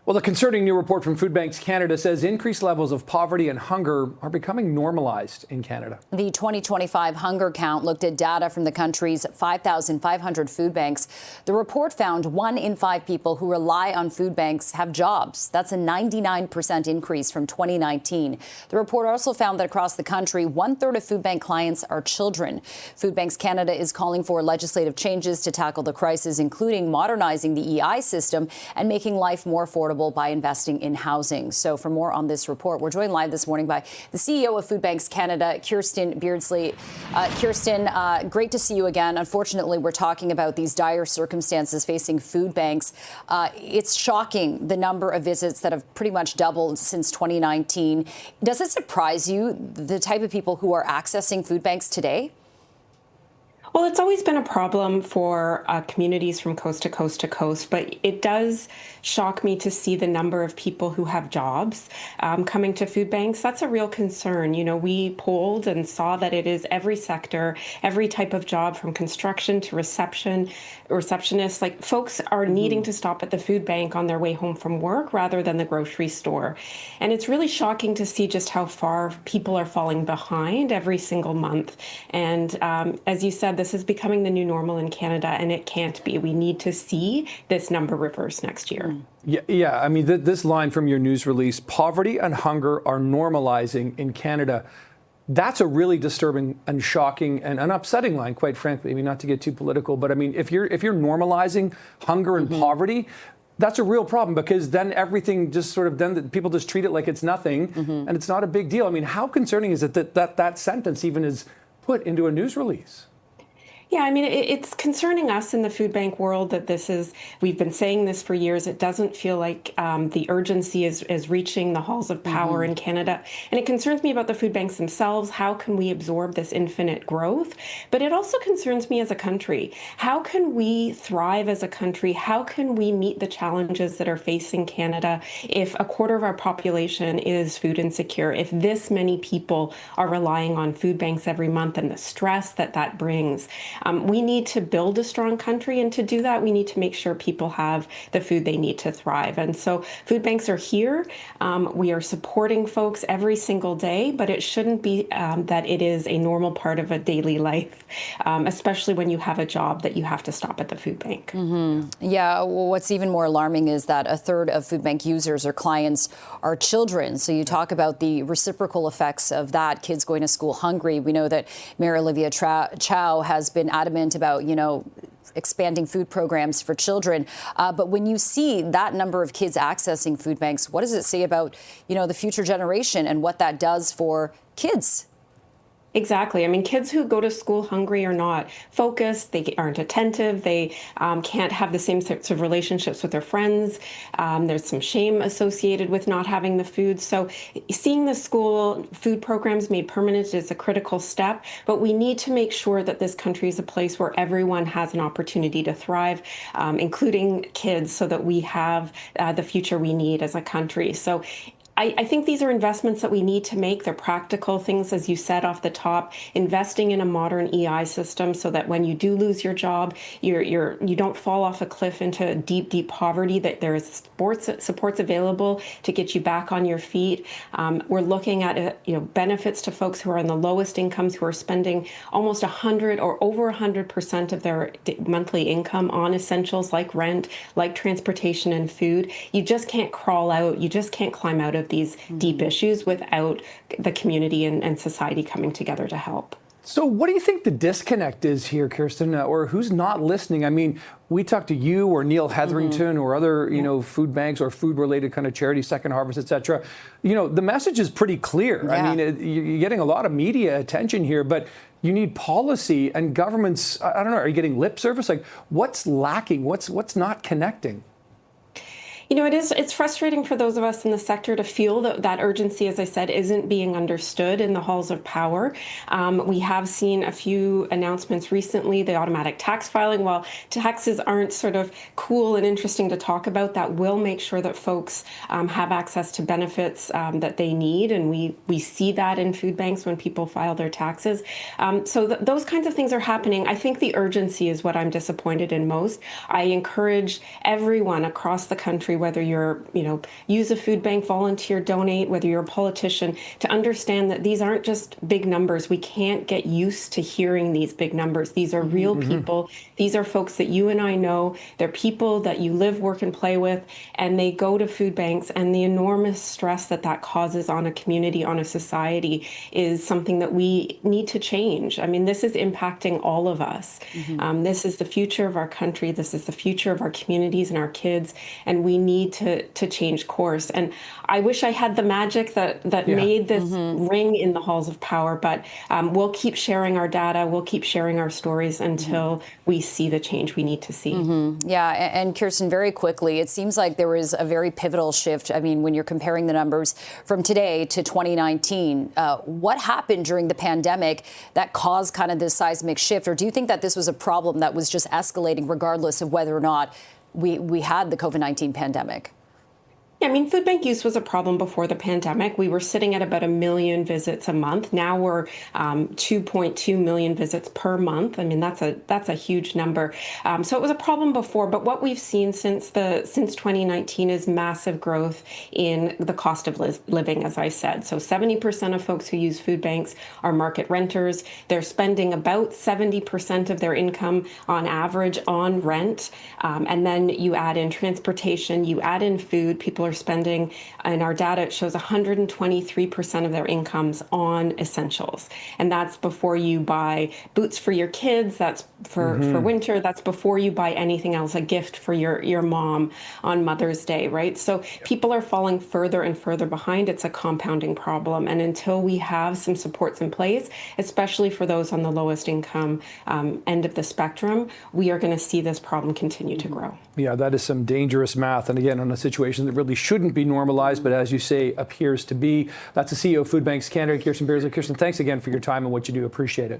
Well, a concerning new report from Food Banks Canada says increased levels of poverty and hunger are becoming normalized in Canada. The 2025 Hunger Count looked at data from the country's 5,500 food banks. The report found 1 in 5 people who rely on food banks have jobs. That's a 99% increase from 2019. The report also found that across the country, 1/3 of food bank clients are children. Food Banks Canada is calling for legislative changes to tackle the crisis, including modernizing the EI system and making life more affordable by investing in housing. So for more on this report, we're joined live this morning by the CEO of Food Banks Canada, Kirstin Beardsley. Kirstin, great to see you again. Unfortunately, we're talking about these dire circumstances facing food banks. It's shocking the number of visits that have pretty much doubled since 2019. Does it surprise you, the type of people who are accessing food banks today? Well, it's always been a problem for communities from coast to coast to coast, but it does shock me to see the number of people who have jobs coming to food banks. That's a real concern. You know, we polled and saw that it is every sector, every type of job, from construction to receptionists. Like, folks are needing to stop at the food bank on their way home from work rather than the grocery store. And it's really shocking to see just how far people are falling behind every single month. And as you said, this is becoming the new normal in Canada, and it can't be. We need to see this number reverse next year. Yeah. I mean, this line from your news release, poverty and hunger are normalizing in Canada. That's a really disturbing and shocking and an upsetting line, quite frankly. I mean, not to get too political, but I mean, if you're normalizing hunger and poverty, that's a real problem, because then everything just sort of, then people just treat it like it's nothing, and it's not a big deal. I mean, how concerning is it that sentence even is put into a news release? Yeah, I mean, it's concerning us in the food bank world that we've been saying this for years. It doesn't feel like the urgency is reaching the halls of power in Canada. And it concerns me about the food banks themselves. How can we absorb this infinite growth? But it also concerns me as a country. How can we thrive as a country? How can we meet the challenges that are facing Canada if 1/4 of our population is food insecure, if this many people are relying on food banks every month, and the stress that brings? We need to build a strong country, and to do that, we need to make sure people have the food they need to thrive. And so food banks are here. We are supporting folks every single day, but it shouldn't be that it is a normal part of a daily life, especially when you have a job that you have to stop at the food bank. Yeah, well, what's even more alarming is that 1/3 of food bank users or clients are children. So you talk about the reciprocal effects of that, kids going to school hungry. We know that Mayor Olivia Chow has been adamant about, expanding food programs for children. But when you see that number of kids accessing food banks, what does it say about, the future generation and what that does for kids? Exactly. I mean, kids who go to school hungry are not focused, they aren't attentive, they can't have the same sorts of relationships with their friends. There's some shame associated with not having the food. So seeing the school food programs made permanent is a critical step, but we need to make sure that this country is a place where everyone has an opportunity to thrive, including kids, so that we have the future we need as a country. So I think these are investments that we need to make. They're practical things, as you said off the top, investing in a modern EI system so that when you do lose your job, you don't fall off a cliff into deep, deep poverty, that there is supports available to get you back on your feet. We're looking at benefits to folks who are in the lowest incomes, who are spending almost 100 or over 100% of their monthly income on essentials like rent, like transportation and food. You just can't crawl out. You just can't climb out of these deep issues without the community and society coming together to help. So what do you think the disconnect is here, Kirstin, or who's not listening? I mean, we talked to you or Neil Hetherington or other, food banks or food-related kind of charities, Second Harvest, et cetera. The message is pretty clear. Yeah. I mean, you're getting a lot of media attention here, but you need policy and governments. I don't know, are you getting lip service? Like, what's lacking? What's not connecting? It's frustrating for those of us in the sector to feel that urgency, as I said, isn't being understood in the halls of power. We have seen a few announcements recently, the automatic tax filing. While taxes aren't sort of cool and interesting to talk about, that will make sure that folks have access to benefits that they need. And we see that in food banks when people file their taxes. So those kinds of things are happening. I think the urgency is what I'm disappointed in most. I encourage everyone across the country, whether you're, use a food bank, volunteer, donate, whether you're a politician, to understand that these aren't just big numbers. We can't get used to hearing these big numbers. These are real people. These are folks that you and I know. They're people that you live, work, and play with, and they go to food banks, and the enormous stress that that causes on a community, on a society, is something that we need to change. I mean, this is impacting all of us. This is the future of our country. This is the future of our communities and our kids, and we need to change course. And I wish I had the magic that made this ring in the halls of power, but we'll keep sharing our data. We'll keep sharing our stories until we see the change we need to see. Yeah, and Kirstin, very quickly, it seems like there was a very pivotal shift. I mean, when you're comparing the numbers from today to 2019, what happened during the pandemic that caused kind of this seismic shift? Or do you think that this was a problem that was just escalating regardless of whether or not we had the COVID-19 pandemic? I mean, food bank use was a problem before the pandemic. We were sitting at about 1 million visits a month. Now we're 2.2 million visits per month. I mean, that's a huge number. So it was a problem before, but what we've seen since 2019 is massive growth in the cost of living, as I said. So 70% of folks who use food banks are market renters. They're spending about 70% of their income on average on rent. And then you add in transportation, you add in food. People are spending, in our data, it shows 123% of their incomes on essentials. And that's before you buy boots for your kids, that's for winter, that's before you buy anything else, a gift for your mom on Mother's Day, right? So people are falling further and further behind. It's a compounding problem. And until we have some supports in place, especially for those on the lowest income end of the spectrum, we are going to see this problem continue to grow. Yeah, that is some dangerous math. And again, on a situation that really shouldn't be normalized, but as you say, appears to be. That's the CEO of Food Banks Canada, Kirstin Beardsley. Kirstin, thanks again for your time and what you do. Appreciate it.